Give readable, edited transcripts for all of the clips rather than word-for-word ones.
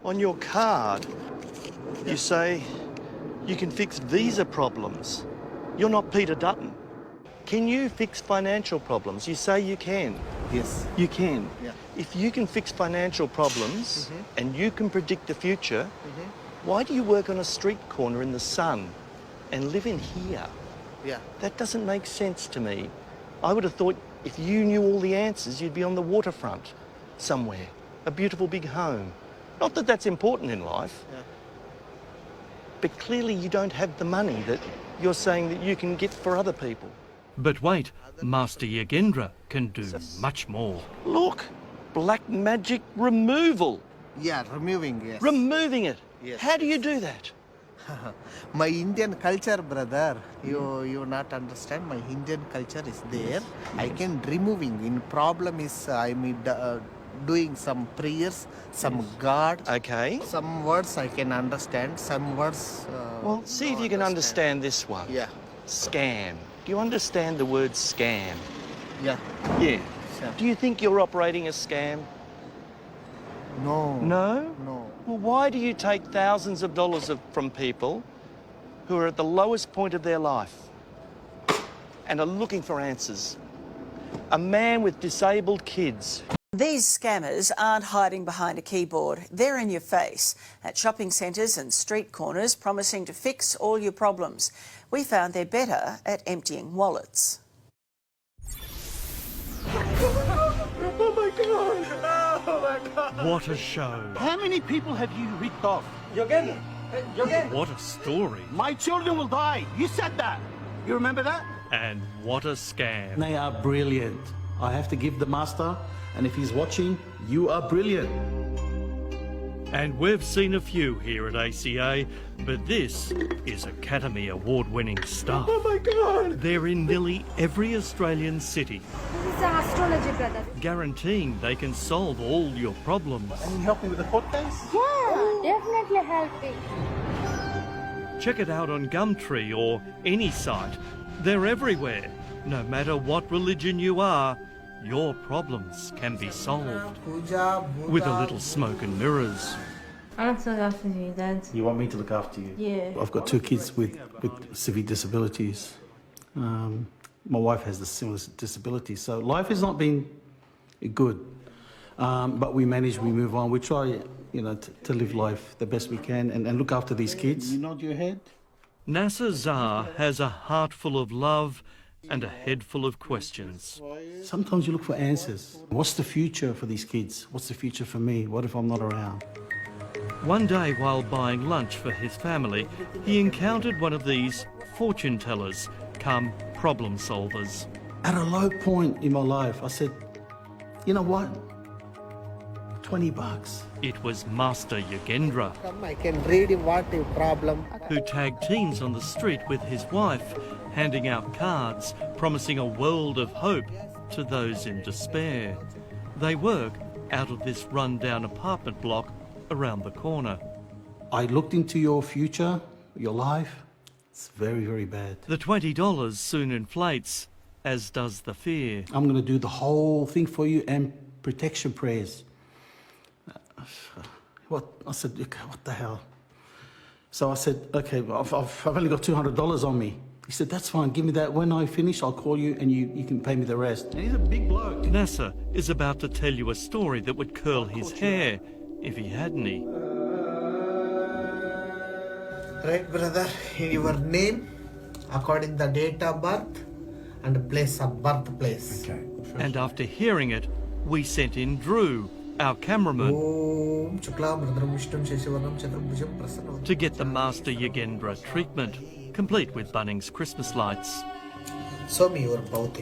On your card, you say you can fix visa problems. You're not Peter Dutton. Can you fix financial problems? You say you can. Yes. You can. Yeah. If you can fix financial problems and you can predict the future, why do you work on a street corner in the sun and live in here? Yeah. That doesn't make sense to me. I would have thought if you knew all the answers, you'd be on the waterfront somewhere, a beautiful big home. Not that that's important in life, but clearly you don't have the money that you're saying that you can get for other people. But wait, Master Yagendra can do much more. Look, black magic removal. Yeah, removing, yes. Removing it. Yes, How do you do that? My Indian culture, brother, you not understand. My Indian culture is there. I can removing. In problem is doing some prayers, some God. Okay. Some words I can understand. Some words. Well, see if you can understand this one. Yeah. Scam. Do you understand the word scam? Yeah. Yeah. Sure. Do you think you're operating a scam? No. No? No. Well, why do you take thousands of dollars from people who are at the lowest point of their life and are looking for answers? A man with disabled kids. These scammers aren't hiding behind a keyboard. They're in your face at shopping centres and street corners, promising to fix all your problems. We found they're better at emptying wallets. Oh my God! Oh my God! What a show. How many people have you ripped off? What a story. My children will die. You said that. You remember that? And what a scam. They are brilliant. I have to give the master, and if he's watching, you are brilliant. And we've seen a few here at ACA, but this is Academy Award-winning stuff. Oh my God! They're in nearly every Australian city, This is astrology, brother. guaranteeing they can solve all your problems. Can you help me with the court case? Yeah, definitely helping. Check it out on Gumtree or any site. They're everywhere. No matter what religion you are, your problems can be solved with a little smoke and mirrors. I'm so after you, Dad. You want me to look after you? Yeah. I've got two kids with severe disabilities. My wife has the similar disability, so life has not been good. But we manage, we move on. We try, to live life the best we can and look after these kids. You nod your head? Nasser Zar has a heart full of love and a head full of questions. Sometimes you look for answers. What's the future for these kids? What's the future for me? What if I'm not around? One day while buying lunch for his family, he encountered one of these fortune tellers come problem solvers. At a low point in my life, I said, you know what? $20. It was Master Yagendra, Come, I can read what your problem. who tagged teens on the street with his wife, handing out cards promising a world of hope to those in despair. They work out of this run-down apartment block around the corner. I looked into your future, your life. It's very, very bad. The $20 soon inflates, as does the fear. I'm going to do the whole thing for you and protection prayers. I said, okay, what the hell? So I said, okay, I've only got $200 on me. He said, that's fine, give me that. When I finish, I'll call you and you can pay me the rest. And he's a big bloke. Nasser is about to tell you a story that would curl his hair if he had any. Right, brother. Your name, according the date of birth, and place of birthplace. Okay. And after hearing it, we sent in Drew, our cameraman, to get the Master Yagendra treatment, complete with Bunnings Christmas lights. Show me your both.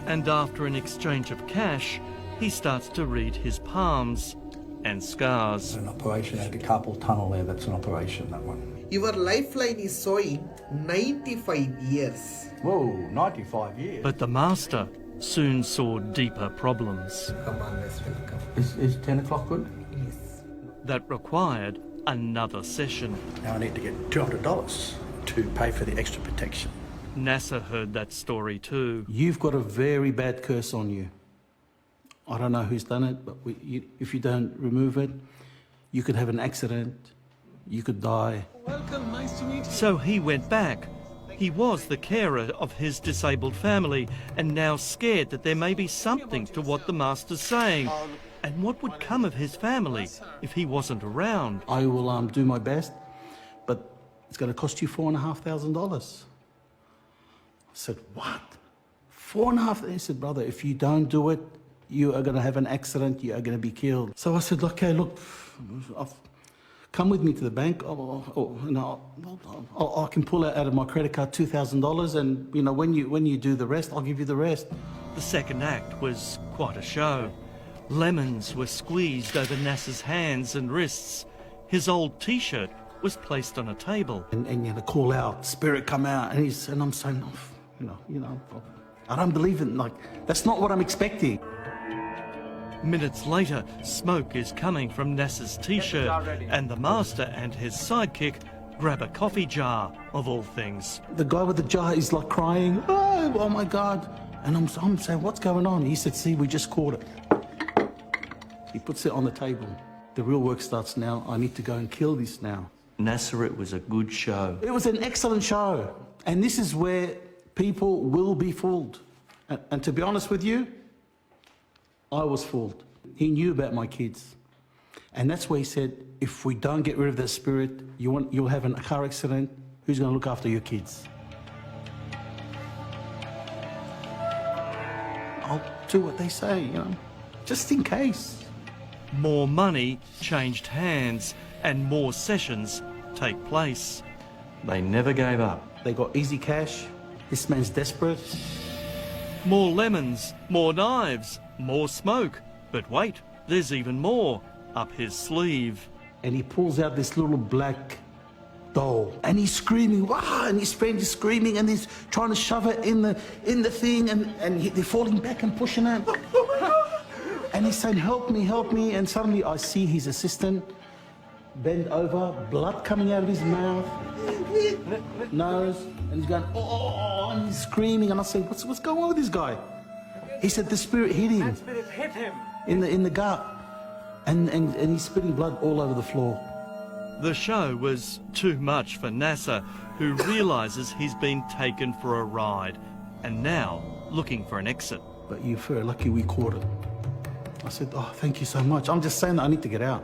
And after an exchange of cash, he starts to read his palms and scars. An operation, I had a carpal tunnel there, that's an operation, that one. Your lifeline is showing 95 years. Whoa, 95 years. But the Master soon saw deeper problems. Come on, let's welcome. Is 10 o'clock good? Yes. That required another session. Now I need to get $200 to pay for the extra protection. Nasser heard that story too. You've got a very bad curse on you. I don't know who's done it, but if you don't remove it, You could have an accident. You could die. Welcome, nice to meet you. So he went back. He was the carer of his disabled family and now scared that there may be something to what the master's saying. And what would come of his family if he wasn't around? I will do my best, but it's going to cost you $4,500. I said, what? $4,500? He said, brother, if you don't do it, you are going to have an accident, you are going to be killed. So I said, okay, look, come with me to the bank. I can pull out of my credit card $2,000, and you know, when you do the rest, I'll give you the rest. The second act was quite a show. Lemons were squeezed over Nasser's hands and wrists. His old T-shirt was placed on a table. And you know, call out, spirit come out, and I'm saying, you know, I don't believe it. Like, that's not what I'm expecting. Minutes later, smoke is coming from Nasser's T-shirt, and the master and his sidekick grab a coffee jar, of all things. The guy with the jar is like crying, oh my God. And I'm saying, what's going on? He said, see, we just caught it. He puts it on the table. The real work starts now. I need to go and kill this now. Nasser, it was a good show. It was an excellent show. And this is where people will be fooled. And to be honest with you, I was fooled. He knew about my kids. And that's where he said, if we don't get rid of that spirit, you'll have a car accident. Who's going to look after your kids? I'll do what they say, you know, just in case. More money changed hands and more sessions take place. They never gave up. They got easy cash. This man's desperate. More lemons, more knives, more smoke. But wait, there's even more up his sleeve. And he pulls out this little black doll, and he's screaming, wow, and his friend is screaming, and he's trying to shove it in the thing, and they're falling back and pushing it. Oh my God. And he's saying, help me, and suddenly I see his assistant bend over, blood coming out of his mouth, nose, and he's going, oh, and he's screaming, and I said, what's going on with this guy? He said the spirit hit him. That spirit hit him. In the gut, and he's spitting blood all over the floor. The show was too much for Nasser, who realises he's been taken for a ride and now looking for an exit. But you're very lucky we caught it. I said, oh, thank you so much. I'm just saying that I need to get out.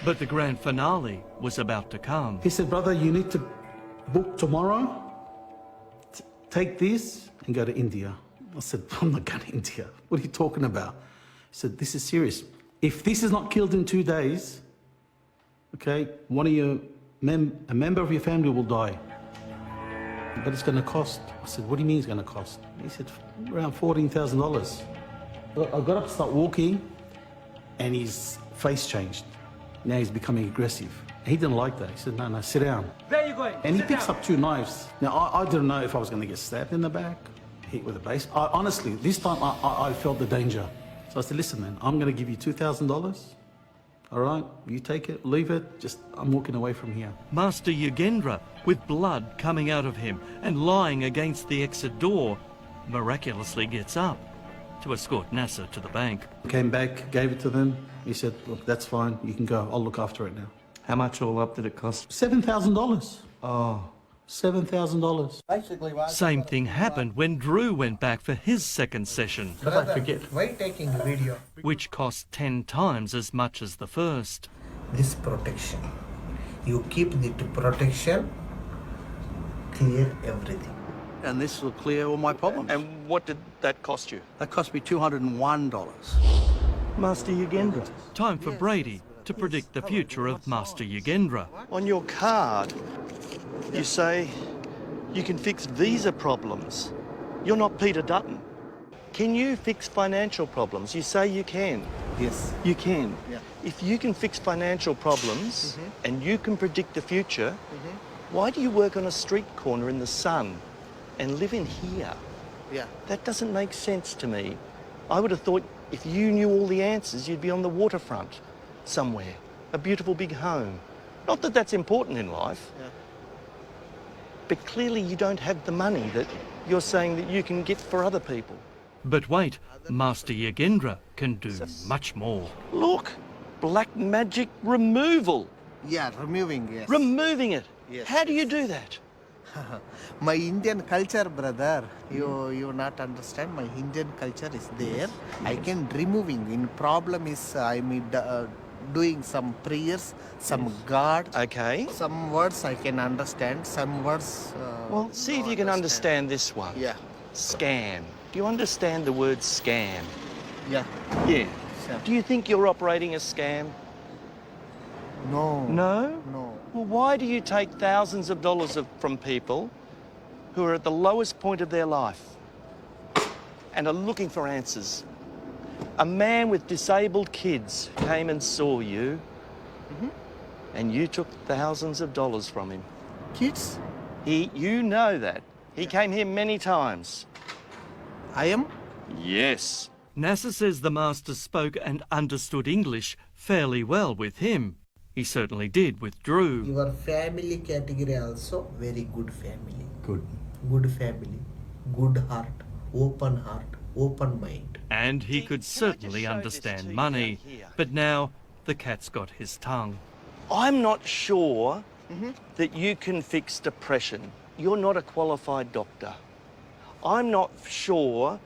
But the grand finale was about to come. He said, brother, you need to book tomorrow. Take this and go to India. I said, I'm not going to India. What are you talking about? He said, this is serious. If this is not killed in 2 days, okay, one of your a member of your family will die. But it's going to cost. I said, what do you mean it's going to cost? He said, around $14,000. I got up to start walking, and his face changed. Now he's becoming aggressive. He didn't like that. He said, no, sit down. There you go. And he picks up 2 knives. Now, I didn't know if I was going to get stabbed in the back, hit with a base. Honestly, this time I felt the danger. So I said, listen, man, I'm going to give you $2,000. All right, you take it, leave it, just I'm walking away from here. Master Yogendra, with blood coming out of him and lying against the exit door, miraculously gets up to escort Nasser to the bank. Came back, gave it to them. He said, look, that's fine, you can go, I'll look after it now. How much all up did it cost? $7,000. Oh. $7,000. Same thing happened when Drew went back for his second session, I forget. Why taking the video? which cost 10 times as much as the first. This protection. You keep the protection, clear everything. And this will clear all my problems. And what did that cost you? That cost me $201. Master Yogendra. Time for Brady to predict the future of Master Yogendra. On your card, you say you can fix visa problems. You're not Peter Dutton. Can you fix financial problems? You say you can. Yes. You can. Yeah. If you can fix financial problems and you can predict the future, why do you work on a street corner in the sun and live in here? Yeah. That doesn't make sense to me. I would have thought if you knew all the answers, you'd be on the waterfront somewhere, a beautiful big home. Not that that's important in life, but clearly you don't have the money that you're saying that you can get for other people. But wait, Master Yogendra can do much more. Look, black magic removal. Yeah, removing, yes. Removing it. Yes, How do you do that? My Indian culture, brother, you not understand. My Indian culture is there. I can removing. In problem is doing some prayers, some God. Okay. Some words I can understand. Some words. Well, see if you can understand this one. Yeah. Scam. Do you understand the word scam? Yeah. Yeah. Scam. Do you think you're operating a scam? No. No? No. Well, why do you take thousands of dollars from people who are at the lowest point of their life and are looking for answers? A man with disabled kids came and saw you, and you took thousands of dollars from him. Kids? You know that. He came here many times. I am? Yes. Nasser says the master spoke and understood English fairly well with him. He certainly did with Drew. Your family category also very good family. Good. Good family. Good heart. Open mind. And he could Can I certainly just show understand this to you money. down here? But now the cat's got his tongue. I'm not sure that you can fix depression. You're not a qualified doctor. I'm not sure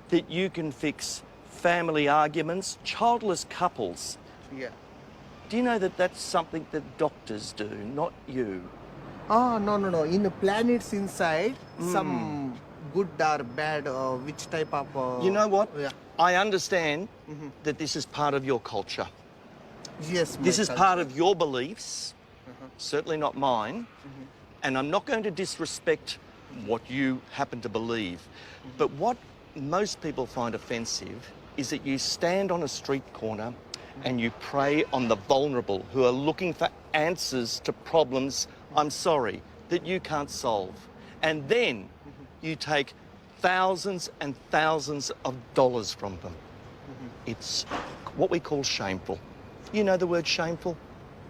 that you can fix family arguments, childless couples. Yeah. Do you know that that's something that doctors do, not you? Oh, no. In the planets inside, some good or bad, which type of... You know what? Yeah. I understand that this is part of your culture. Yes, This my is culture. part of your beliefs, certainly not mine. And I'm not going to disrespect what you happen to believe. But what most people find offensive is that you stand on a street corner and you prey on the vulnerable who are looking for answers to problems, I'm sorry, that you can't solve. And then you take thousands and thousands of dollars from them. It's what we call shameful. You know the word shameful?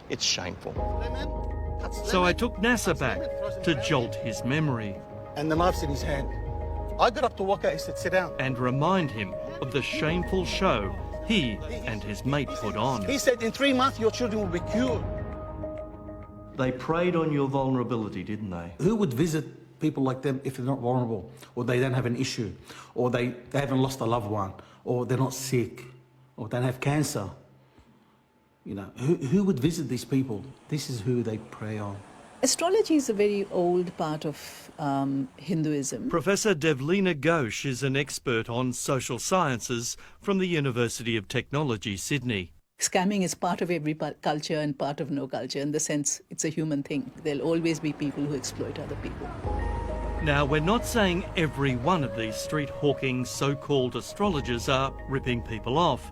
It's shameful. So I took Nasser back to jolt his memory And the knife's in his hand. I got up to walk out. He said, sit down. and remind him of the shameful show he and his mate put on. He said, in 3 months, your children will be cured. They preyed on your vulnerability, didn't they? Who would visit people like them if they're not vulnerable, or they don't have an issue, or they haven't lost a loved one, or they're not sick, or don't have cancer? You know, who would visit these people? This is who they prey on. Astrology is a very old part of Hinduism. Professor Devleena Ghosh is an expert on social sciences from the University of Technology, Sydney. Scamming is part of every culture and part of no culture. In the sense, it's a human thing. There'll always be people who exploit other people. Now, we're not saying every one of these street hawking so-called astrologers are ripping people off,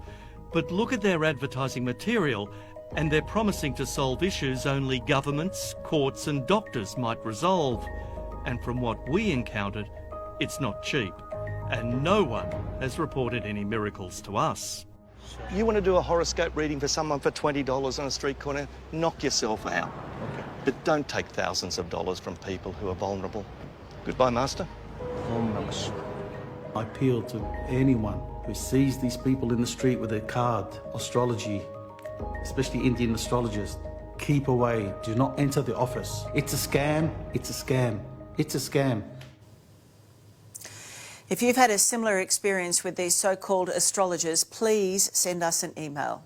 but look at their advertising material and they're promising to solve issues only governments, courts and doctors might resolve. And from what we encountered, it's not cheap. And no one has reported any miracles to us. You want to do a horoscope reading for someone for $20 on a street corner? Knock yourself out. Okay. But don't take thousands of dollars from people who are vulnerable. Goodbye, Master. Om Namah Shivaya. I appeal to anyone who sees these people in the street with a card, astrology, especially Indian astrologers, keep away. Do not enter the office. It's a scam. It's a scam. It's a scam. If you've had a similar experience with these so-called astrologers, please send us an email.